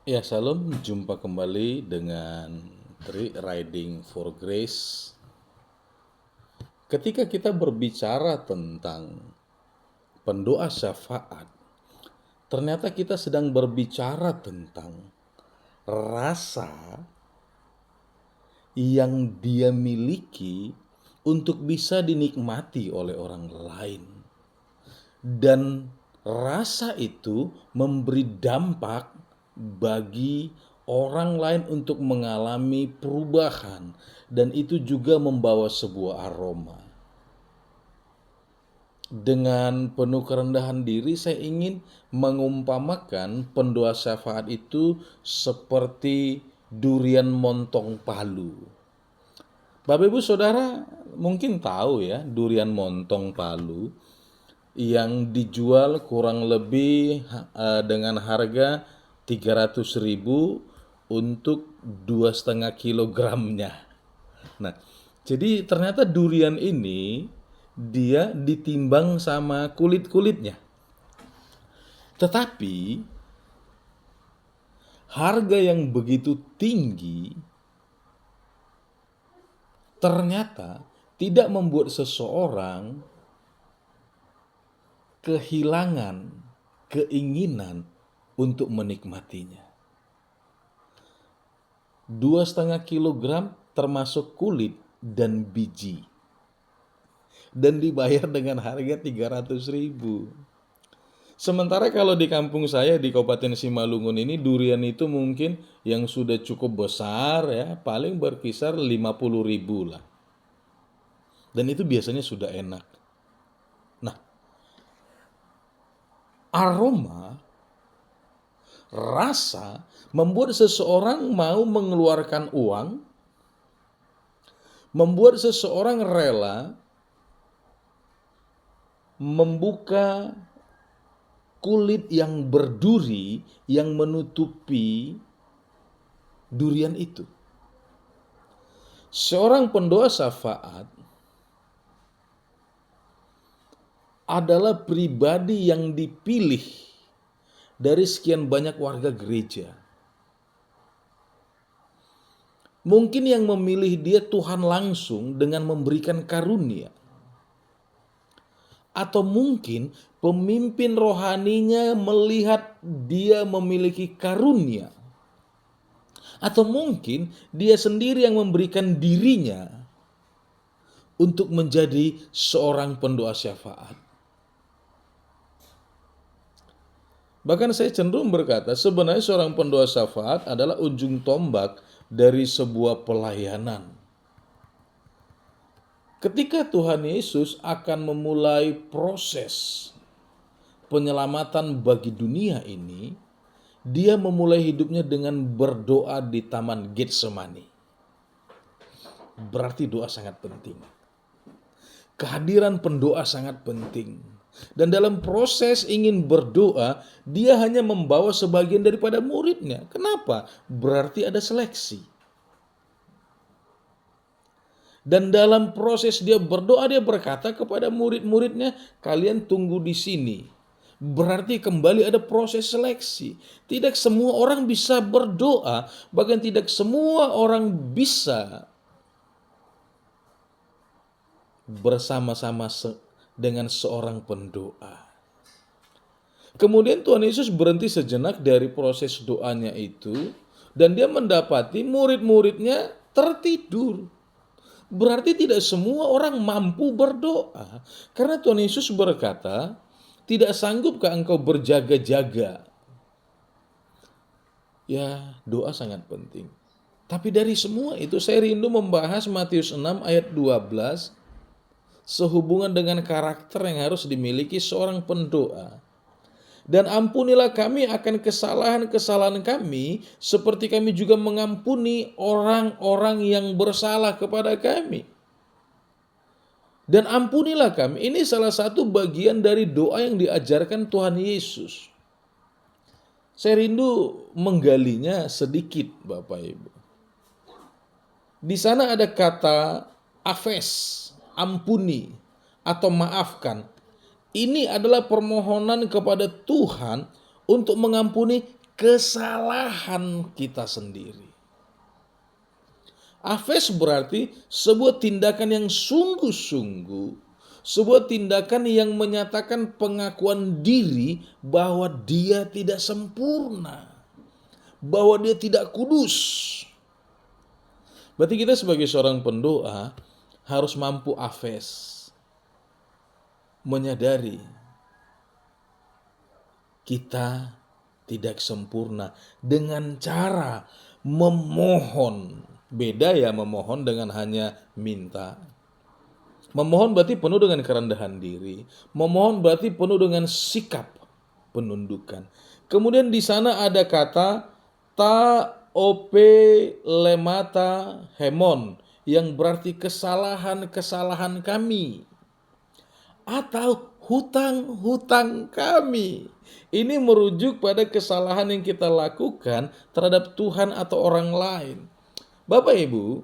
Ya, Salam, jumpa kembali dengan Riding for Grace. Ketika kita berbicara tentang pendoa syafaat, ternyata kita sedang berbicara tentang rasa yang dia miliki untuk bisa dinikmati oleh orang lain. Dan rasa itu memberi dampak bagi orang lain untuk mengalami perubahan, dan itu juga membawa sebuah aroma. Dengan penuh kerendahan diri, saya ingin mengumpamakan pendoa syafaat itu seperti durian montong Palu. Bapak Ibu Saudara mungkin tahu ya, durian montong Palu yang dijual kurang lebih dengan harga 300.000 untuk 2,5 kilogramnya. Nah, jadi ternyata durian ini dia ditimbang sama kulit-kulitnya. Tetapi harga yang begitu tinggi ternyata tidak membuat seseorang kehilangan keinginan untuk menikmatinya. 2,5 kilogram termasuk kulit dan biji, dan dibayar dengan harga 300.000. Sementara kalau di kampung saya di Kabupaten Simalungun ini, durian itu mungkin yang sudah cukup besar ya, paling berkisar 50.000 lah. Dan itu biasanya sudah enak. Nah, aroma, rasa membuat seseorang mau mengeluarkan uang, membuat seseorang rela membuka kulit yang berduri yang menutupi durian itu. Seorang pendoa syafaat adalah pribadi yang dipilih dari sekian banyak warga gereja. Mungkin yang memilih dia Tuhan langsung dengan memberikan karunia. Atau mungkin pemimpin rohaninya melihat dia memiliki karunia. Atau mungkin dia sendiri yang memberikan dirinya untuk menjadi seorang pendoa syafaat. Bahkan saya cenderung berkata, sebenarnya seorang pendoa syafaat adalah ujung tombak dari sebuah pelayanan. Ketika Tuhan Yesus akan memulai proses penyelamatan bagi dunia ini, dia memulai hidupnya dengan berdoa di Taman Getsemani. Berarti doa sangat penting. Kehadiran pendoa sangat penting. Dan dalam proses ingin berdoa, dia hanya membawa sebagian daripada muridnya. Kenapa? Berarti ada seleksi. Dan dalam proses dia berdoa, dia berkata kepada murid-muridnya, kalian tunggu di sini. Berarti kembali ada proses seleksi. Tidak semua orang bisa berdoa, bahkan tidak semua orang bisa bersama-sama dengan seorang pendoa. Kemudian Tuhan Yesus berhenti sejenak dari proses doanya itu, dan dia mendapati murid-muridnya tertidur. Berarti tidak semua orang mampu berdoa. Karena Tuhan Yesus berkata, tidak sanggupkah engkau berjaga-jaga? Ya, doa sangat penting. Tapi dari semua itu saya rindu membahas Matius 6 ayat 12 sehubungan dengan karakter yang harus dimiliki seorang pendoa. Dan ampunilah kami akan kesalahan-kesalahan kami, seperti kami juga mengampuni orang-orang yang bersalah kepada kami. Dan ampunilah kami. Ini salah satu bagian dari doa yang diajarkan Tuhan Yesus. Saya rindu menggalinya sedikit, Bapak Ibu. Di sana ada kata afes, ampuni atau maafkan. Ini adalah permohonan kepada Tuhan untuk mengampuni kesalahan kita sendiri. Afes berarti sebuah tindakan yang sungguh-sungguh, sebuah tindakan yang menyatakan pengakuan diri bahwa dia tidak sempurna, bahwa dia tidak kudus. Berarti kita sebagai seorang pendoa harus mampu afes, menyadari kita tidak sempurna dengan cara memohon. Beda ya memohon dengan hanya minta. Memohon berarti penuh dengan kerendahan diri. Memohon berarti penuh dengan sikap penundukan. Kemudian di sana ada kata ta ope lemata hemon yang berarti kesalahan-kesalahan kami atau hutang-hutang kami. Ini merujuk pada kesalahan yang kita lakukan terhadap Tuhan atau orang lain. Bapak Ibu,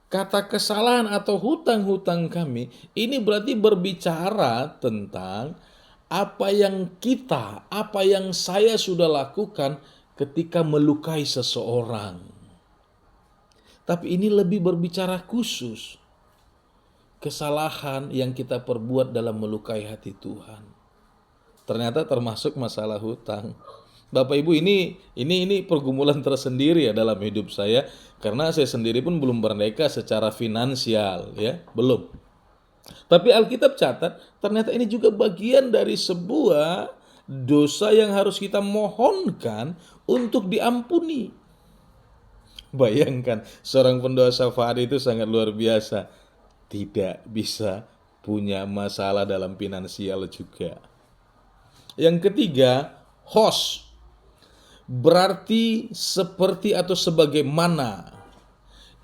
kata kesalahan atau hutang-hutang kami ini berarti berbicara tentang apa yang saya sudah lakukan ketika melukai seseorang. Tapi ini lebih berbicara khusus kesalahan yang kita perbuat dalam melukai hati Tuhan. Ternyata termasuk masalah hutang. Bapak Ibu, ini pergumulan tersendiri ya dalam hidup saya, karena saya sendiri pun belum merdeka secara finansial ya, belum. Tapi Alkitab catat ternyata ini juga bagian dari sebuah dosa yang harus kita mohonkan untuk diampuni. Bayangkan seorang pendoa syafaat itu sangat luar biasa. Tidak bisa punya masalah dalam finansial juga. Yang ketiga, host. Berarti seperti atau sebagaimana.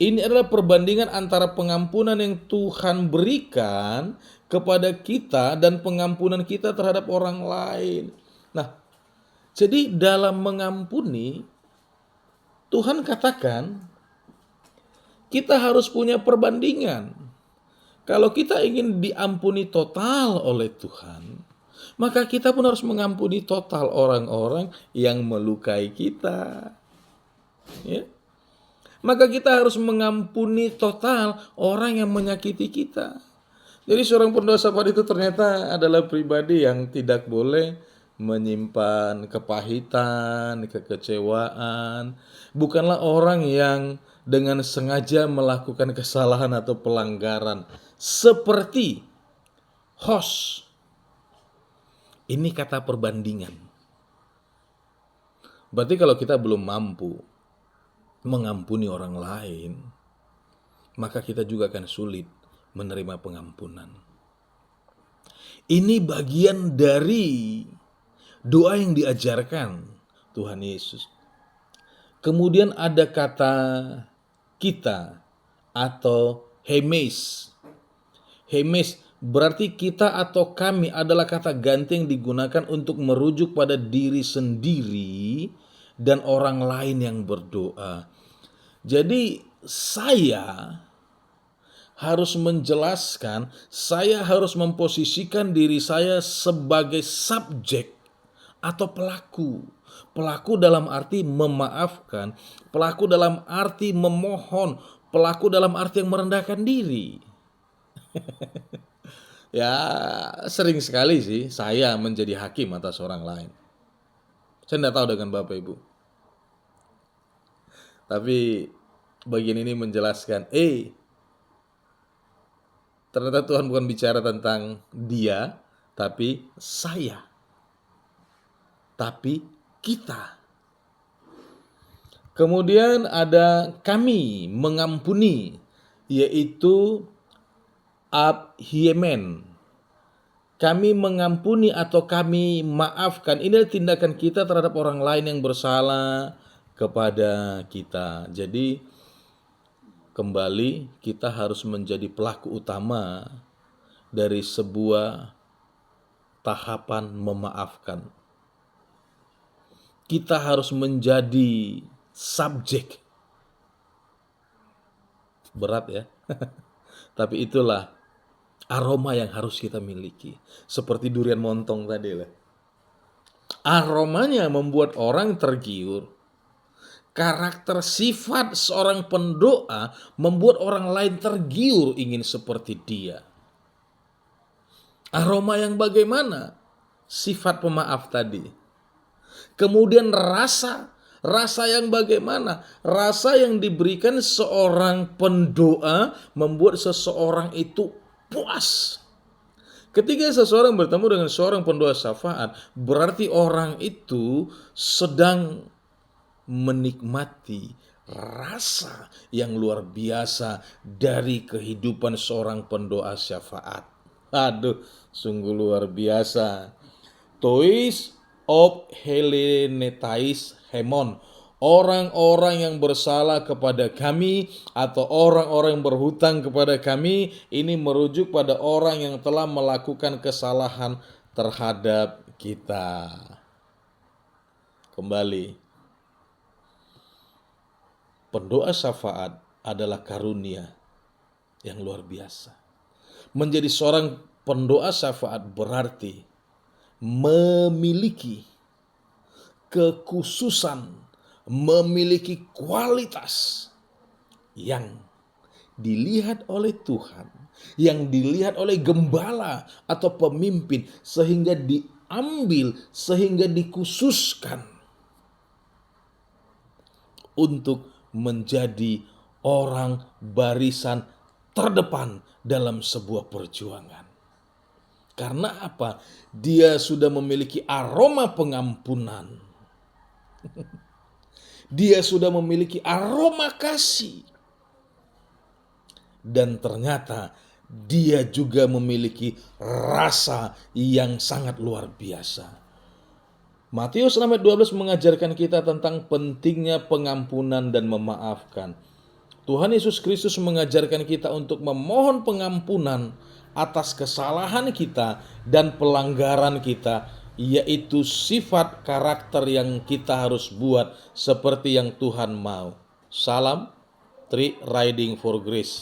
Ini adalah perbandingan antara pengampunan yang Tuhan berikan kepada kita dan pengampunan kita terhadap orang lain. Nah, jadi dalam mengampuni, Tuhan katakan kita harus punya perbandingan. Kalau kita ingin diampuni total oleh Tuhan, maka kita pun harus mengampuni total orang-orang yang melukai kita. Ya. Maka kita harus mengampuni total orang yang menyakiti kita. Jadi seorang pendoa syafaat itu ternyata adalah pribadi yang tidak boleh menyimpan kepahitan, kekecewaan. Bukanlah orang yang dengan sengaja melakukan kesalahan atau pelanggaran. Seperti host. Ini kata perbandingan. Berarti kalau kita belum mampu mengampuni orang lain, maka kita juga akan sulit menerima pengampunan. Ini bagian dari doa yang diajarkan Tuhan Yesus. Kemudian ada kata kita atau hemes. Hemes berarti kita atau kami adalah kata ganti yang digunakan untuk merujuk pada diri sendiri dan orang lain yang berdoa. Jadi saya harus menjelaskan, saya harus memposisikan diri saya sebagai subjek atau pelaku. Pelaku dalam arti memaafkan, pelaku dalam arti memohon, pelaku dalam arti yang merendahkan diri. Ya, sering sekali sih saya menjadi hakim atas orang lain. Saya tidak tahu dengan Bapak Ibu. Tapi bagian ini menjelaskan, ternyata Tuhan bukan bicara tentang dia, tapi saya. Tapi kita. Kemudian ada kami mengampuni, yaitu abhiemen. Kami mengampuni atau kami maafkan. Ini adalah tindakan kita terhadap orang lain yang bersalah kepada kita. Jadi kembali kita harus menjadi pelaku utama dari sebuah tahapan memaafkan. Kita harus menjadi subjek. Berat ya. Tapi itulah aroma yang harus kita miliki. Seperti durian montong tadi lah. Aromanya membuat orang tergiur. Karakter sifat seorang pendoa membuat orang lain tergiur ingin seperti dia. Aroma yang bagaimana? Sifat pemaaf tadi. Kemudian rasa yang bagaimana? Rasa yang diberikan seorang pendoa membuat seseorang itu puas. Ketika seseorang bertemu dengan seorang pendoa syafaat, berarti orang itu sedang menikmati rasa yang luar biasa dari kehidupan seorang pendoa syafaat. Aduh, sungguh luar biasa. Tois of Helenetais Hemon. Orang-orang yang bersalah kepada kami atau orang-orang yang berhutang kepada kami, ini merujuk pada orang yang telah melakukan kesalahan terhadap kita. Kembali, pendoa syafaat adalah karunia yang luar biasa. Menjadi seorang pendoa syafaat berarti memiliki kekhususan, memiliki kualitas yang dilihat oleh Tuhan, yang dilihat oleh gembala atau pemimpin, sehingga diambil, sehingga dikhususkan untuk menjadi orang barisan terdepan dalam sebuah perjuangan. Karena apa? Dia sudah memiliki aroma pengampunan. Dia sudah memiliki aroma kasih. Dan ternyata dia juga memiliki rasa yang sangat luar biasa. Matius 6:12 mengajarkan kita tentang pentingnya pengampunan dan memaafkan. Tuhan Yesus Kristus mengajarkan kita untuk memohon pengampunan atas kesalahan kita dan pelanggaran kita, yaitu sifat karakter yang kita harus buat seperti yang Tuhan mau. Salam, Tri Riding for Grace.